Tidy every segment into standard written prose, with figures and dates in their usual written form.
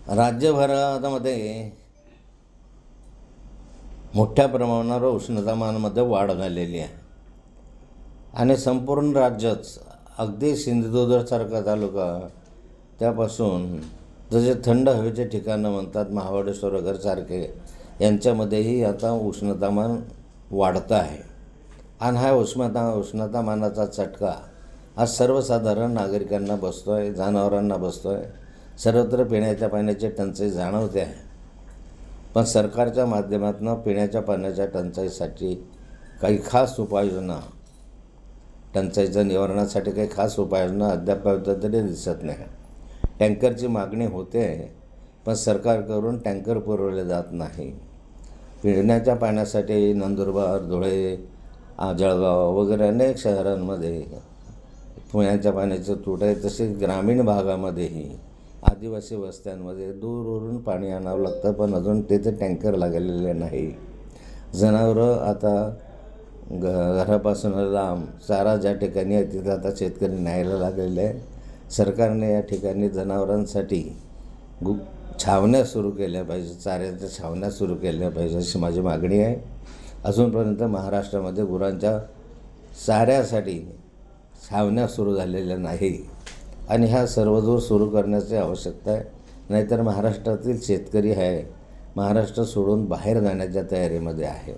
राज्यभरामध्ये मोठ्या प्रमाणावर उष्णतामानामध्ये वाढ झालेली आहे आणि संपूर्ण राज्यच अगदी सिंधुदुर्गसारखा तालुका त्यापासून जसे थंड हवेचे ठिकाणं म्हणतात महाबळेश्वर वगैरे सारखे यांच्यामध्येही आता उष्णतामान वाढतं आहे आणि हा उष्णतामानाचा चटका हा सर्वसाधारण नागरिकांना बसतो आहे, जनावरांना बसतो आहे, सर्वत्र पिण्याच्या पाण्याची टंचाई जाणवते आहे. पण सरकारच्या माध्यमातून पिण्याच्या पाण्याच्या टंचाईसाठी काही खास उपाययोजना, टंचाईच्या निवारणासाठी काही खास उपाययोजना अद्याप तरी दिसत नाही. टँकरची मागणी होते पण सरकारकडून टँकर पुरवले जात नाही. पिण्याच्या पाण्यासाठी नंदुरबार, धुळे, जळगाव वगैरे अनेक शहरांमध्ये पिण्याच्या पाण्याचं तूट आहे. तसे ग्रामीण भागामध्येही आदिवासी वस्त्यांमध्ये दूरवरून पाणी आणावं लागतं पण अजून तिथे टँकर लागलेले नाही. जनावरं आता घरापासून लांब चारा ज्या ठिकाणी आहे तिथं आता शेतकरी न्यायला लागलेले आहे. सरकारने या ठिकाणी जनावरांसाठी छावण्या सुरू केल्या पाहिजे, चाऱ्याच्या छावण्या सुरू केल्या पाहिजे अशी माझी मागणी आहे. अजूनपर्यंत महाराष्ट्रामध्ये गुरांच्या चाऱ्यासाठी छावण्या सुरू झालेल्या नाही आणि ह्या सर्वदूर सुरू करण्याची आवश्यकता आहे. नाहीतर महाराष्ट्रातील शेतकरी आहे महाराष्ट्र सोडून बाहेर जाण्याच्या तयारीमध्ये आहे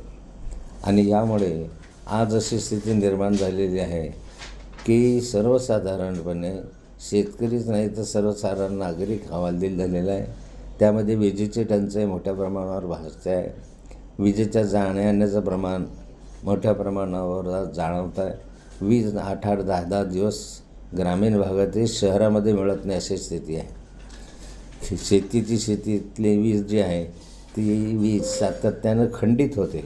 आणि यामुळे आज अशी स्थिती निर्माण झालेली आहे की सर्वसाधारणपणे शेतकरीच नाही तर सर्वसाधारण नागरिक हवालदिल झालेला आहे. त्यामध्ये विजेची टंचाई मोठ्या प्रमाणावर भासते आहे. विजेच्या जाण्या-येण्याचं प्रमाण मोठ्या प्रमाणावर जाणवत आहे. वीज 8-8, 10-10 दिवस ग्रामीण भागातील शहरामध्ये मिळत नाही अशी स्थिती आहे. शेतीतली वीज जी आहे ती वीज सातत्यानं खंडित होते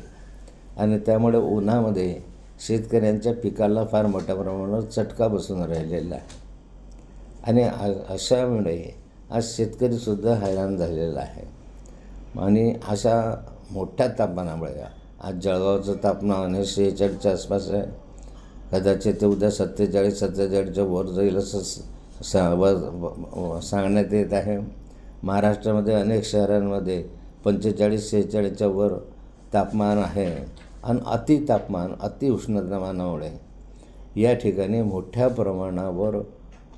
आणि त्यामुळे उन्हामध्ये शेतकऱ्यांच्या पिकाला फार मोठ्या प्रमाणावर चटका बसून राहिलेला आहे आणि अशामुळे आज शेतकरीसुद्धा हैराण झालेला आहे. आणि अशा मोठ्या तापमानामुळे आज जळगावचं तापमान हे 46च्या आसपास आहे. कदाचित ते उद्या 47-47च्या वर जाईल असं सांगण्यात येत आहे. महाराष्ट्रामध्ये अनेक शहरांमध्ये 45-46च्या वर तापमान आहे आणि अतितापमान, अतिउष्णतामानामुळे या ठिकाणी मोठ्या प्रमाणावर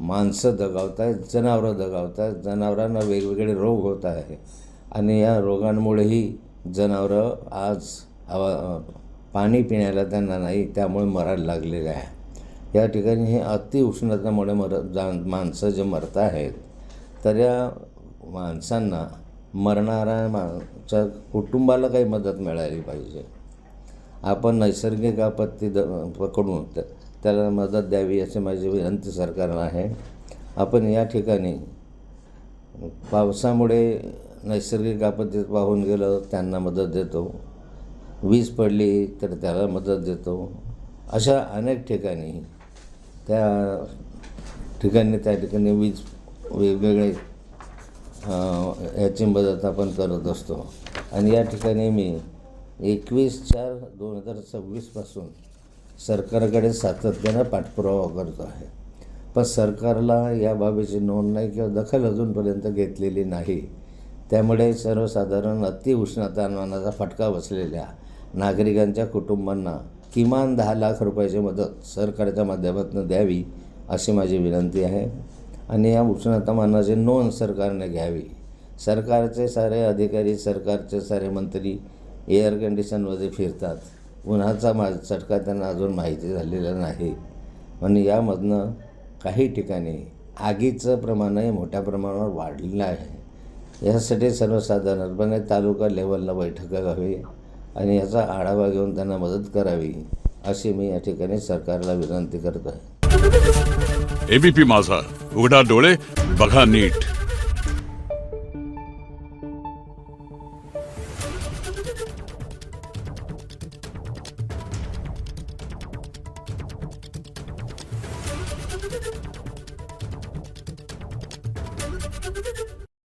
माणसं दगावत आहेत, जनावरं दगावत आहेत. जनावरांना वेगवेगळे रोग होत आहे आणि या रोगांमुळेही जनावरं आज पाणी पिण्याला त्यांना नाही त्यामुळे मरायला लागलेले आहे. या ठिकाणी हे अतिउष्णतामुळे माणसं जे मरत आहेत तर या माणसांना मरणाऱ्या कुटुंबाला काही मदत मिळाली पाहिजे. आपण नैसर्गिक आपत्ती पकडून त्याला मदत द्यावी अशी माझी विनंती सरकारला आहे. आपण या ठिकाणी पावसामुळे नैसर्गिक आपत्तीत वाहून गेलं त्यांना मदत देतो, वीज पडली तर त्याला मदत देतो. अशा अनेक ठिकाणी त्या ठिकाणी वीज वेगवेगळे याची मदत आपण करत असतो आणि या ठिकाणी मी 21/4/2026 पासून सरकारकडे सातत्यानं पाठपुरावा करतो आहे पण सरकारला या बाबीची नोंद नाही किंवा दखल अजूनपर्यंत घेतलेली नाही. त्यामुळे सर्वसाधारण अतिउष्णतामानाचा फटका बसलेल्या नागरिकांच्या कुटुंबांना किमान 10 लाख रुपयाची मदत सरकारच्या माध्यमातून द्यावी अशी माझी विनंती आहे आणि या उष्णतामानाची नोंद सरकारने घ्यावी. सरकारचे सारे अधिकारी, सरकारचे सारे मंत्री एअर कंडिशनमध्ये फिरतात. उन्हाचा चटका त्यांना अजून माहिती झालेला नाही आणि यामधनं काही ठिकाणी आगीचं प्रमाणही मोठ्या प्रमाणावर वाढलेलं आहे. यासाठी सर्वसाधारणपणे तालुका लेवलला बैठका घ्यावी आणि याचा आढावा घेऊन त्यांना मदत करावी अशी मी या ठिकाणी सरकारला विनंती करतो आहे. एबीपी माझा, उघडा डोळे बघा नीट.